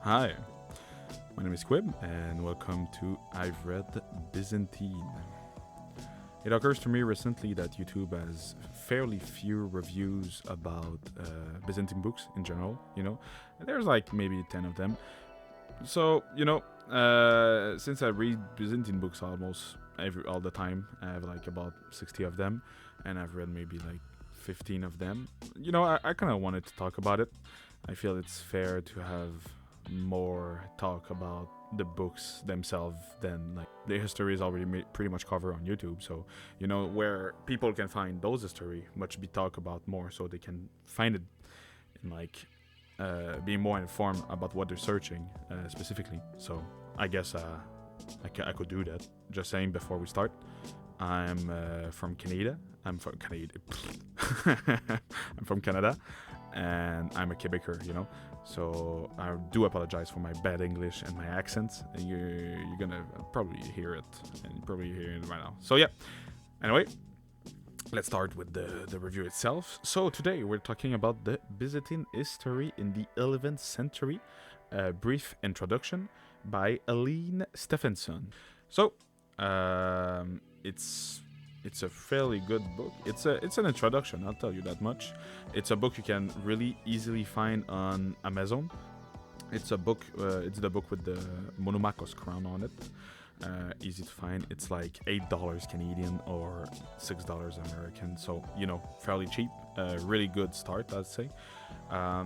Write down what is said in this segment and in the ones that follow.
Hi, my name is Quib, and welcome to I've Read Byzantine. It occurs to me recently that YouTube has fairly few reviews about Byzantine books in general, There's like maybe 10 of them. So, since I read Byzantine books almost all the time, I have like about 60 of them, and I've read maybe like 15 of them. I kind of wanted to talk about it. I feel it's fair to have more talk about the books themselves than like the history is already pretty much covered on YouTube. So where people can find those history much be talked about more, so they can find it in like being more informed about what they're searching specifically. So I guess I could do that. Just saying before we start, I'm from Canada. I'm from Canada. I'm from Canada, and I'm a Quebecer. So I do apologize for my bad English and my accent. You're gonna probably hear it, and you're probably hearing it right now. So yeah. Anyway, let's start with the review itself. So today we're talking about the Byzantine history in the 11th century, a brief introduction by Aline Stephenson. So it's a fairly good book. It's an introduction, I'll tell you that much. It's a book you can really easily find on Amazon. It's a book. It's the book with the Monomachos crown on it. Easy to find. It's like $8 Canadian or $6 American. So fairly cheap. Really good start, I'd say.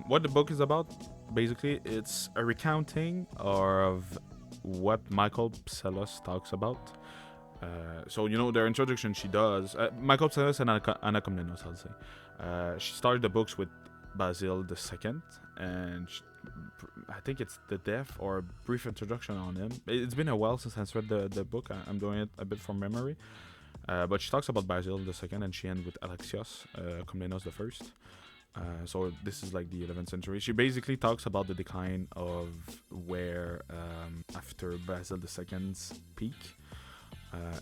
What the book is about, basically, it's a recounting of what Michael Psellos talks about. So their introduction she does. Michael Psellos and Anna Komnenos, I'll say. She started the books with Basil II, and I think it's the death or a brief introduction on him. It's been a while since I read the book. I'm doing it a bit from memory. But she talks about Basil II, and she ends with Alexios, Komnenos I. So this is like the 11th century. She basically talks about the decline of where after Basil II's peak.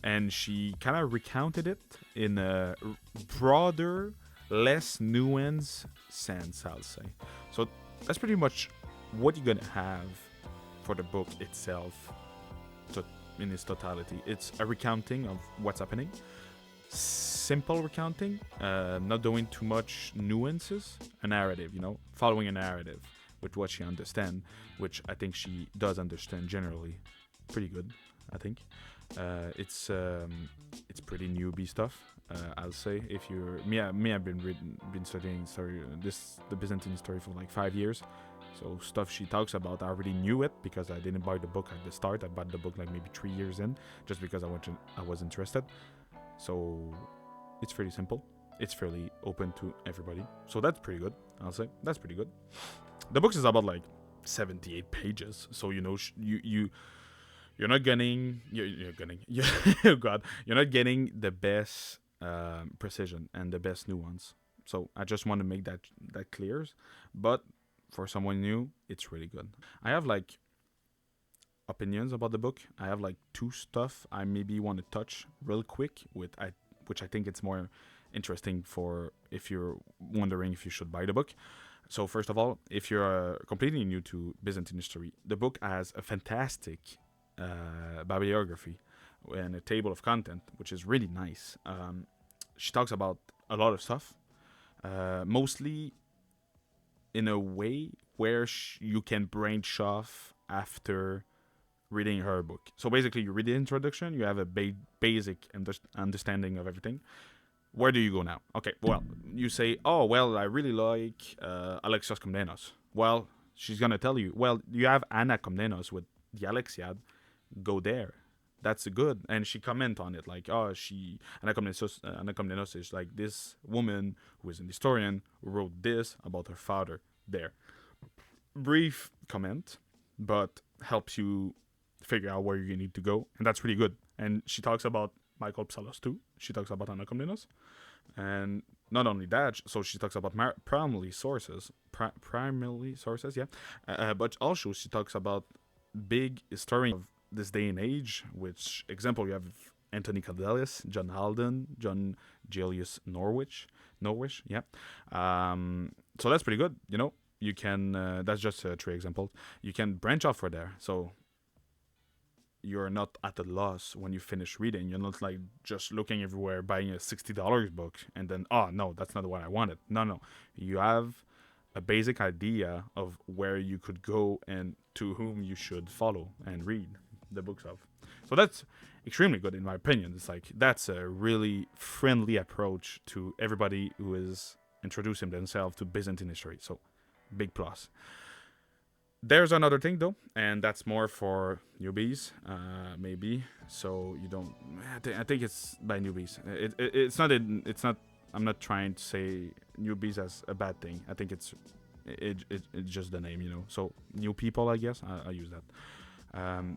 And she kind of recounted it in a broader, less nuanced sense, I'll say. So that's pretty much what you're gonna have for the book itself, in its totality. It's a recounting of what's happening, simple recounting, not doing too much nuances, a narrative, following a narrative with what she understands, which I think she does understand generally pretty good, I think. It's pretty newbie stuff. I'll say. If you're I've been studying the Byzantine story for like 5 years. So stuff she talks about, I already knew it because I didn't buy the book at the start. I bought the book like maybe 3 years in, just because I was interested. So it's pretty simple. It's fairly open to everybody. So that's pretty good. I'll say that's pretty good. The book is about like 78 pages. So you're not getting you're not getting the best precision and the best nuance. So I just want to make that clear. But for someone new, it's really good. I have like opinions about the book. I have like two stuff I maybe want to touch real quick which I think it's more interesting for if you're wondering if you should buy the book. So first of all, if you're completely new to Byzantine history, the book has a fantastic bibliography and a table of content, which is really nice. She talks about a lot of stuff, mostly in a way where you can branch off after reading her book. So basically, you read the introduction, you have a basic understanding of everything. Where do you go now? Okay, well, you say, oh, well, I really like Alexios Komnenos. Well, she's going to tell you, well, you have Anna Komnenos with the Alexiad. Go there. That's good. And she comment on it like, oh, Anna Komnenos is like this woman who is an historian who wrote this about her father. There. Brief comment, but helps you figure out where you need to go. And that's really good. And she talks about Michael Psellos too. She talks about Anna Komnenos. And not only that, so she talks about primarily sources, yeah. But also she talks about big history of this day and age, which example you have Anthony Cadelis, John Halden, John Julius Norwich, yeah. So that's pretty good, You can that's just three examples. You can branch off for there. So you're not at a loss when you finish reading. You're not like just looking everywhere, buying a $60 book, and then, oh no, that's not what I wanted. No, no. You have a basic idea of where you could go and to whom you should follow and read the books of. So that's extremely good in my opinion. It's like that's a really friendly approach to everybody who is introducing themselves to Byzantine history. So big plus. There's another thing though, and that's more for newbies, maybe. So you don't. I think it's by newbies. It's not. It's not. I'm not trying to say newbies as a bad thing. I think it's just the name, you know. So new people, I guess. I use that.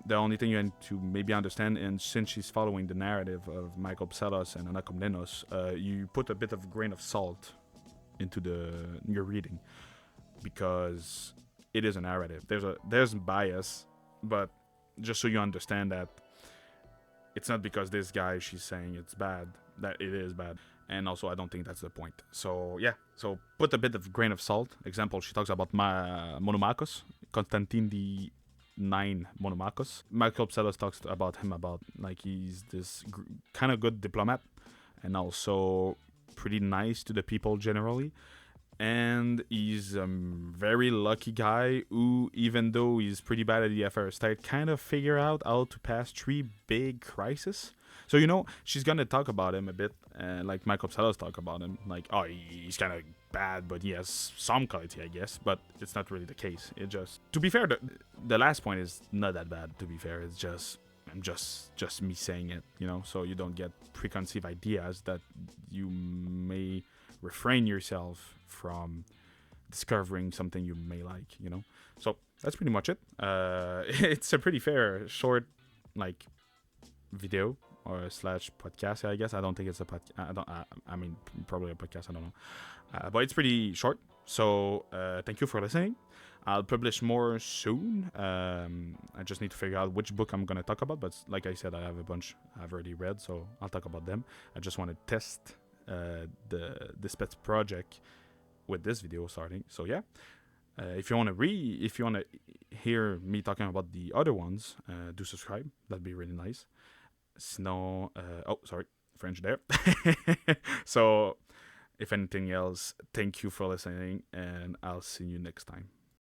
The only thing you need to maybe understand, and since she's following the narrative of Michael Psellos and Komnenos, you put a bit of grain of salt into your reading, because it is a narrative. There's bias, but just so you understand that it's not because this guy she's saying it's bad that it is bad. And also, I don't think that's the point. So yeah, so put a bit of grain of salt. Example, she talks about Monomachos, Constantine IX Monomachos. Michael Psellos talks about him about like he's this kind of good diplomat, and also pretty nice to the people generally. And he's a very lucky guy who, even though he's pretty bad at the affair state, kind of figure out how to pass 3 big crises. So, you know, she's going to talk about him a bit, like Michael Psellos talk about him. Like, oh, he's kind of bad, but he has some quality, I guess. But it's not really the case. It just, to be fair, the last point is not that bad, to be fair. It's just, I'm just me saying it, you know, so you don't get preconceived ideas that you may refrain yourself from discovering something you may like, you know. So that's pretty much it. It's a pretty fair short like video or slash podcast, I guess. I don't think it's a podcast. I mean probably a podcast, I don't know, but it's pretty short. So thank you for listening. I'll publish more soon. I just need to figure out which book I'm gonna talk about, but like I said, I have a bunch I've already read, so I'll talk about them. I just want to test this pet project with this video starting. So yeah, if you want to hear me talking about the other ones, do subscribe. That'd be really nice. Sinon, oh sorry, French there. So if anything else, thank you for listening, and I'll see you next time.